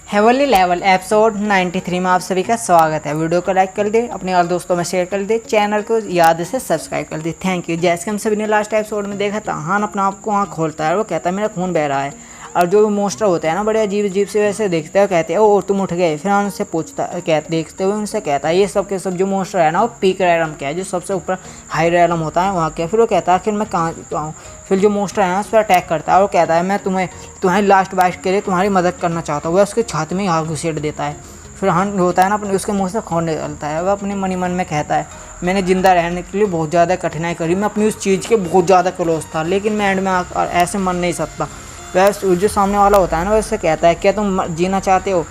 Heavenly level episode 93 में आप सभी का स्वागत है। वीडियो को लाइक कर दे, अपने और दोस्तों में शेयर कर दे, चैनल को याद से सब्सक्राइब कर दे। Thank you. जैसे कि हम सभी ने लास्ट एपिसोड में देखा था, हान अपना आप को आँख खोलता है और वो कहता है मेरा खून बह रहा है। और जो मोस्टर होते हैं ना, बड़े अजीब अजीब से वैसे देखते हैं, कहते हैं ओ तुम उठ गए। फिर हम उनसे पूछता देखते हुए उनसे कहता है ये सब के सब जो मोस्टर है ना वो पीक रैलम क्या है, जो सबसे ऊपर हाई रैलम होता है वहाँ क्या। फिर वो कहता है आखिर मैं कहाँ आऊँ। फिर जो मोस्टर है उस पर अटैक करता है और कहता है मैं तुम्हारी लास्ट बाइट के लिए तुम्हारी मदद करना चाहता हूँ। वह उसके छाती में ही हाथ घुसेड़ देता है। फिर हन होता है ना अपने उसके मुँह से खून निकलता है। वह अपने मन में कहता है मैंने ज़िंदा रहने के लिए बहुत ज़्यादा कठिनाई करी, मैं अपनी उस चीज़ के बहुत ज़्यादा क्लोज था, लेकिन मैं एंड में ऐसे मर नहीं सकता। वह जो सामने वाला होता है ना वैसे कहता है क्या तुम जीना चाहते हो।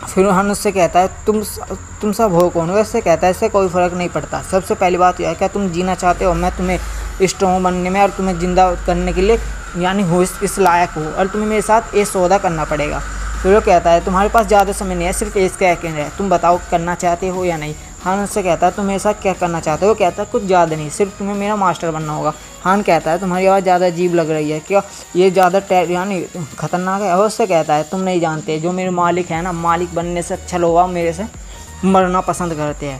फिर हम उससे कहता है तुम सब हो कौन। वैसे कहता है इससे कोई फ़र्क नहीं पड़ता, सबसे पहली बात यह है क्या तुम जीना चाहते हो। मैं तुम्हें स्ट्रॉन्ग बनने में और तुम्हें ज़िंदा करने के लिए यानी हो इस लायक हो, और तुम्हें मेरे साथ ये सौदा करना पड़ेगा। फिर वो कहता है तुम्हारे पास ज़्यादा समय नहीं है, सिर्फ एक सेकंड है, तुम बताओ करना चाहते हो या नहीं। हान उससे कहता है तुम मेरे साथ क्या करना चाहते हो। वो कहता है कुछ ज़्यादा नहीं, सिर्फ तुम्हें मेरा मास्टर बनना होगा। हान कहता है तुम्हारी आवाज़ ज़्यादा अजीब लग रही है, क्या ये ज़्यादा यानी खतरनाक है। और उससे कहता है तुम नहीं जानते, जो मेरे मालिक है ना, मालिक बनने से अच्छा लोग मेरे से मरना पसंद करते हैं।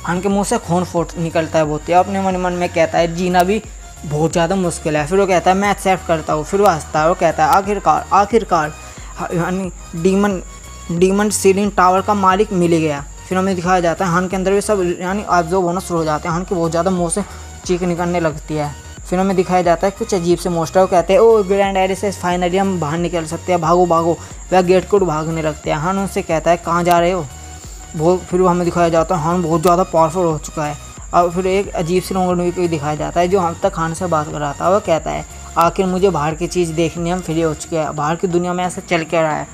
हान के मुंह से खून फूट निकलता है बहुत, अपने मन में कहता है जीना भी बहुत ज़्यादा मुश्किल है। फिर वो कहता है मैं एक्सेप्ट करता हूँ। फिर वो हंसता है, वो कहता है आखिरकार यानी डीमन सीलिंग टावर का मालिक मिल गया। फिर हमें दिखाया जाता है हान के अंदर भी सब यानी ऑब्जर्व होना शुरू हो जाते हैं। हान की बहुत ज़्यादा मुँह से चीख निकलने लगती है। फिर हमें दिखाया जाता है कुछ अजीब से मोस्टर वो कहते हैं ओ ग्रैंड एरिया से फाइनली हम बाहर निकल सकते हैं, भागो भागो। वह गेट को भागने लगते हैं। हान उनसे कहता है कहाँ जा रहे हो। फिर हमें दिखाया जाता है हान बहुत ज़्यादा पावरफुल हो चुका है। और फिर एक अजीब सी लोगों को दिखाया जाता है जो हम तक खान से बात कर रहा था। वह कहता है आखिर मुझे बाहर की चीज़ देखनी, हम फ्री हो चुके हैं, बाहर की दुनिया में ऐसा चल क्या रहा है।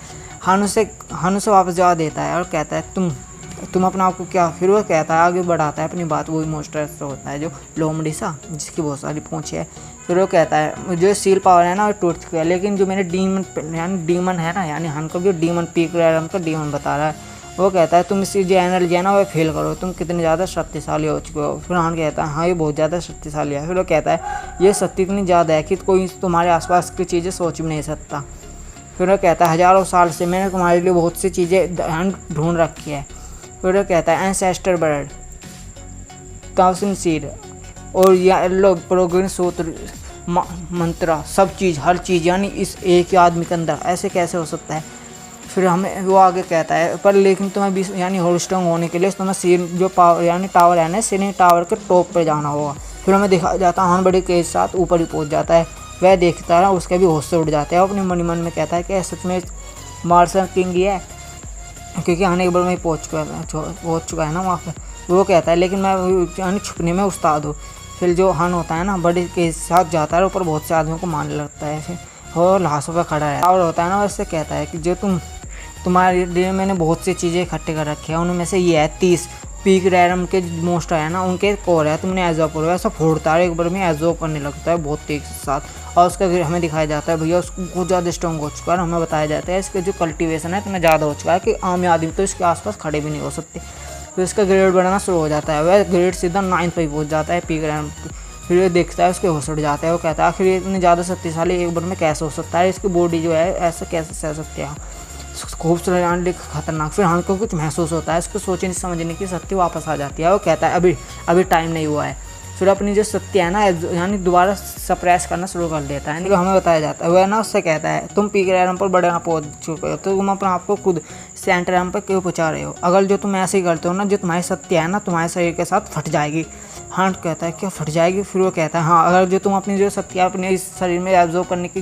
हान उसे वापस जवाब देता है और कहता है तुम अपना आपको क्या। फिर वो कहता है आगे बढ़ाता है अपनी बात, वही मोस्टर से होता है जो लोमड़ीसा जिसकी बहुत सारी पूँछ है। फिर वो कहता है जो सील पावर है ना वो टूट चुका है, लेकिन जो मेरे डीमन है ना, यानी हान को भी डीमन पीक रैलम का डीमन बता रहा है। वो कहता है तुम इसी जो एनर्जी है ना वो फील करो, तुम कितने ज़्यादा शक्तिशाली हो चुके हो। फिर हान कहता है हाँ ये बहुत ज़्यादा शक्तिशाली है। फिर वो कहता है ये शक्ति इतनी ज़्यादा है कि कोई तुम्हारे आसपास की चीज़ें सोच भी नहीं सकता। फिर वो कहता है हज़ारों साल से मैंने तुम्हारे लिए बहुत सी चीज़ें ढूंढ रखी है। फिर वो कहता है एंसेस्टर बर्ड, काउसिन सीड और येलो प्रोग्रेन सूत्र मंत्रा, सब चीज़ हर चीज़ यानी इस एक ही आदमी के अंदर, ऐसे कैसे हो सकता है। फिर हमें वो आगे कहता है पर लेकिन तुम्हें भी यानी होल स्ट्रॉन्ग होने के लिए तुम्हें सील जो पावर यानी टावर है ना, सीलिंग टावर के टॉप पे जाना होगा। फिर हमें दिखाया जाता है हान बड़े के साथ ऊपर ही पहुंच जाता है। वह देखता है उसके भी होश से उड़ जाते हैं। अपने मन में कहता है कि सच में मार्शल किंग ही है, क्योंकि हान एक बार में पहुँच चुका है ना वहाँ पर। वो कहता है लेकिन मैं यानी छुपने में उस्ताद हूँ। फिर जो हान होता है ना बड़े के साथ जाता है, ऊपर बहुत से आदमियों को मारने लगता है। फिर और लाशों पर खड़ा है और होता है ना वैसे कहता है कि जो तुम्हारे लिए मैंने बहुत सी चीज़ें इकट्ठे कर रखी है, उनमें से ये है 30 पीक रैलम के मोस्टर है ना उनके कोर है, तुमने एजॉब करो। ऐसा फोड़ता है एक बार में एजॉब करने लगता है बहुत तेज के साथ। और उसका हमें दिखाया जाता है भैया उसको बहुत ज़्यादा स्ट्रॉन्ग हो चुका है। हमें बताया जाता है इसके जो कल्टीवेशन है इतना ज़्यादा हो चुका है कि आम आदमी तो इसके आसपास खड़े भी नहीं हो सकते। फिर इसका ग्रेड बढ़ना शुरू हो जाता है, वह ग्रेड सीधा 9 पर ही पहुँच जाता है पीक रैलम। फिर ये देखता है उसके होश उड़ जाता है। वो कहता है आखिर ये इतनी ज़्यादा शक्तिशाली एक बार में कैसे हो सकता है, इसकी बॉडी जो है ऐसा कैसे सह सकते हैं, खूबसूरत खतरनाक। फिर हान को कुछ महसूस होता है, इसको सोचने समझने की शक्ति वापस आ जाती है। वो कहता है अभी टाइम नहीं हुआ है। फिर अपनी जो शक्ति है ना यानी दोबारा सप्रेस करना शुरू कर देता है। हमें बताया जाता है वह ना उससे कहता है तुम पीक रैलम पर बड़े पहुंच चुके हो, तो तुम अपने आप को खुद सेंटर रैलम पर क्यों पहुँचा रहे हो। अगर जो तुम ऐसे ही करते हो ना, जो तुम्हारी शक्ति है ना तुम्हारे शरीर के साथ फट जाएगी। हान कहता है क्या फट जाएगी। फिर वो कहता है हाँ अगर जो तुम अपनी जो शक्ति अपने इस शरीर में एब्जॉर्ब करने की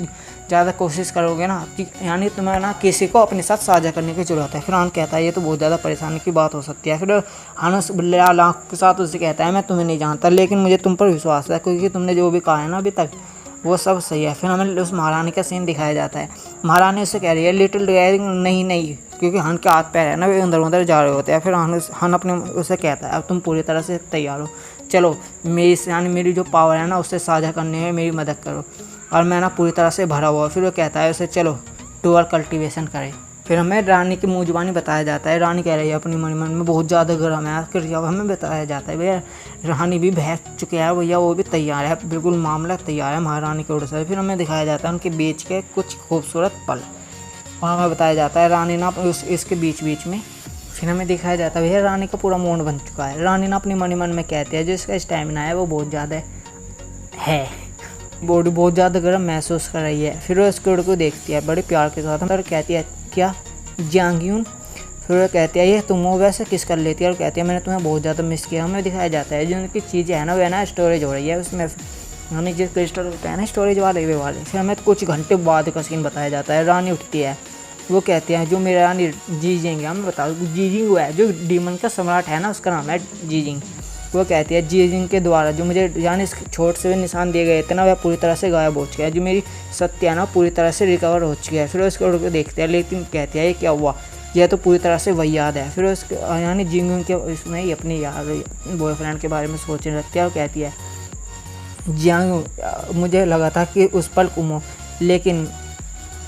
ज़्यादा कोशिश करोगे ना, यानी तुम्हें ना किसी को अपने साथ साझा करने की जरूरत है। फिर हान कहता है ये तो बहुत ज़्यादा परेशानी की बात हो सकती है। फिर हान उस लाल आँख के साथ उससे कहता है मैं तुम्हें नहीं जानता, लेकिन मुझे तुम पर विश्वास है, क्योंकि तुमने जो भी कहा है ना अभी तक वो सब सही है। फिर हमें उस महारानी का सीन दिखाया जाता है। महारानी उससे कह रही है लिटिल ड्रैगन नहीं, क्योंकि हान के हाथ पैर है ना वे अंदर उधर जा रहे होते हैं। फिर हान अपने उसे कहता है अब तुम पूरी तरह से तैयार हो, चलो मेरी जो पावर है ना उससे साझा करने में मेरी मदद करो, और मैं ना पूरी तरह से भरा हुआ। फिर वो कहता है उसे चलो डुअल कल्टीवेशन करें। फिर हमें रानी की मुँह जुबानी बताया जाता है। रानी कह रही है अपनी मन में बहुत ज़्यादा गर्म है। फिर जब हमें बताया जाता है भैया रानी भी बहस चुके हैं भैया, वो भी तैयार है, बिल्कुल मामला तैयार है महारानी की ओर से। फिर हमें दिखाया जाता है उनके बीच के कुछ खूबसूरत पल। वहाँ हमें बताया जाता है रानी ना इसके बीच बीच में फिर हमें दिखाया जाता है भैया रानी का पूरा मूड बन चुका है। रानी ना अपनी मन ही मन में कहती है जो इसका स्टैमिना है वो बहुत ज़्यादा है, बॉडी बहुत ज़्यादा गर्म महसूस कर रही है। फिर वो स्क्विड को देखती है बड़े प्यार के साथ और कहती है क्या जियांगयून। फिर वो कहती है ये तुम हो वैसे किस कर लेती है और कहती है मैंने तुम्हें बहुत ज़्यादा मिस किया। हमें दिखाया जाता है जो उनकी चीज़ें हैं ना वो है ना स्टोरेज हो रही है उसमें, यानी जिस क्रिस्टल होता है ना स्टोरेज वाले वे वाले। फिर हमें कुछ घंटे बाद का सीन बताया जाता है। रानी उठती है, वो कहती है जो मेरा रानी जीजिंग है, हमें बताओ जीजिंग वो है जो डीमन का सम्राट है ना उसका नाम है जीजिंग। वो कहती है जीजिंग के द्वारा जो मुझे यानी इस छोट से निशान दिए गए थे ना वह पूरी तरह से गायब हो चुका है, जो मेरी सत्य है ना पूरी तरह से रिकवर हो चुकी है। फिर उसके उड़ के देखते हैं लेकिन कहती है ये क्या हुआ, यह तो पूरी तरह से वही याद है। फिर उसके यानी जिंग के इसमें ही अपनी याद बॉयफ्रेंड के बारे में सोचने लगती है और कहती है जियांग मुझे लगा था कि उस पल गुम, लेकिन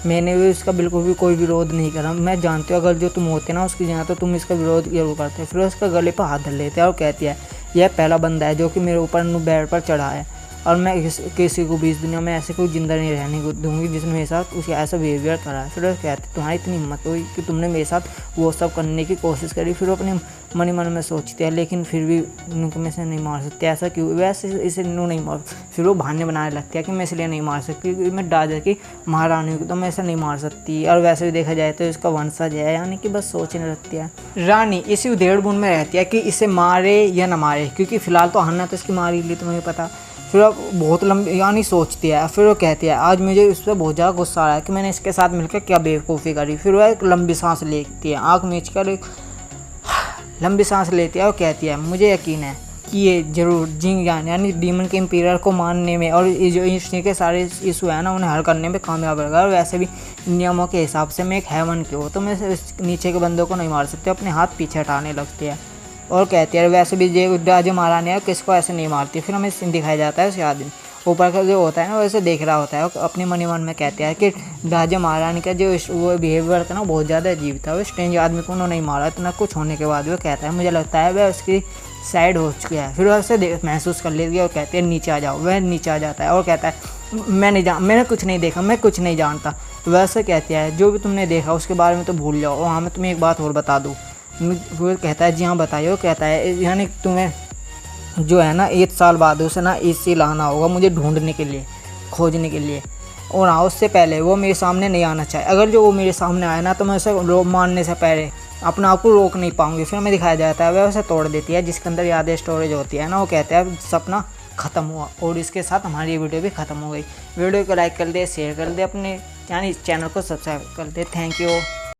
मैंने भी उसका बिल्कुल भी कोई विरोध नहीं करा। मैं जानती हूँ अगर जो तुम होते ना उसकी जगह तो तुम इसका विरोध जरूर करते। फिर उसका गले पर हाथ धर लेते हैं और कहती है यह पहला बंदा है जो कि मेरे ऊपर बेड पर चढ़ा है और मैं किसी को भी इस दुनिया में ऐसे कोई जिंदा नहीं रहने दूंगी जिसने मेरे साथ उसे ऐसा बिहेवियर करा है। फिर वो कहते तुम्हारी इतनी हिम्मत हुई कि तुमने मेरे साथ वो सब करने की कोशिश करी। फिर वो अपने मन ही मन में सोचती है लेकिन फिर भी नू मैं इसे नहीं मार सकती, ऐसा क्यों, वैसे इसे नू नहीं मार। फिर वो बहाने बनाने लगती है कि मैं इसलिए नहीं मार सकती क्योंकि मैं डाजा की महारानी हूँ तो मैं इसे नहीं मार सकती, और वैसे भी देखा जाए तो इसका वंशज है, यानी कि बस सोचने लगती है। रानी इसी उधेड़-बुन में रहती है कि इसे मारे या ना मारे, क्योंकि फिलहाल तो हन्ना तो इसकी मारी ली तुम्हें पता। फिर वो बहुत लंबी यानी सोचती है। फिर वो कहती है आज मुझे इस पर बहुत ज़्यादा गुस्सा आ रहा है कि मैंने इसके साथ मिलकर क्या बेवकूफ़ी करी। फिर वह एक लंबी सांस लेती है, आँख मीच कर एक लंबी सांस लेती है और कहती है मुझे यकीन है कि ये जरूर जिंग यानी डीमन के इंपीरियर को मानने में और ये जो इसके के सारे इशू है ना उन्हें हल करने में कामयाब रहेगा। और वैसे भी नियमों के हिसाब से मैं एक हेवन की हूँ तो मैं नीचे के बंदों को नहीं मार सकती। अपने हाथ पीछे हटाने लगती है और कहती है वैसे भी जो राजा महारानी है किसको ऐसे नहीं मारती। फिर हमें सीन दिखाया जाता है उसे आदमी ऊपर का जो होता है ना वैसे देख रहा होता है और अपने मन ही मन में कहते हैं कि राजा महारानी का जो वो बिहेवियर था ना बहुत ज़्यादा अजीब था। वो स्ट्रेंज आदमी को उन्होंने नहीं मारा, इतना कुछ होने के बाद वो कहता है मुझे लगता है वह उसकी साइड हो चुका है। फिर वह उसे महसूस कर लेती है और कहती है नीचे आ जाओ। वह नीचे आ जाता है और कहता है मैंने कुछ नहीं देखा, मैं कुछ नहीं जानता। वैसे कहती है जो भी तुमने देखा उसके बारे में तो भूल जाओ, और हाँ मैं तुम्हें एक बात और बता दूँ। वो कहता है जी हाँ बताइए। कहता है यानी तुम्हें जो है ना 1 साल बाद उसे ना इसी लाना होगा मुझे ढूंढने के लिए, खोजने के लिए, और हाँ उससे पहले वो मेरे सामने नहीं आना चाहिए। अगर जो वो मेरे सामने आए ना तो मैं उसे मारने से पहले अपने आप को रोक नहीं पाऊंगी। फिर हमें दिखाया जाता है वह उसे तोड़ देती है जिसके अंदर यादें स्टोरेज होती है ना। वो कहते हैं सपना ख़त्म हुआ और इसके साथ हमारी ये वीडियो भी ख़त्म हो गई। वीडियो को लाइक कर दे, शेयर कर दे, अपने यानी चैनल को सब्सक्राइब कर दे। Thank you.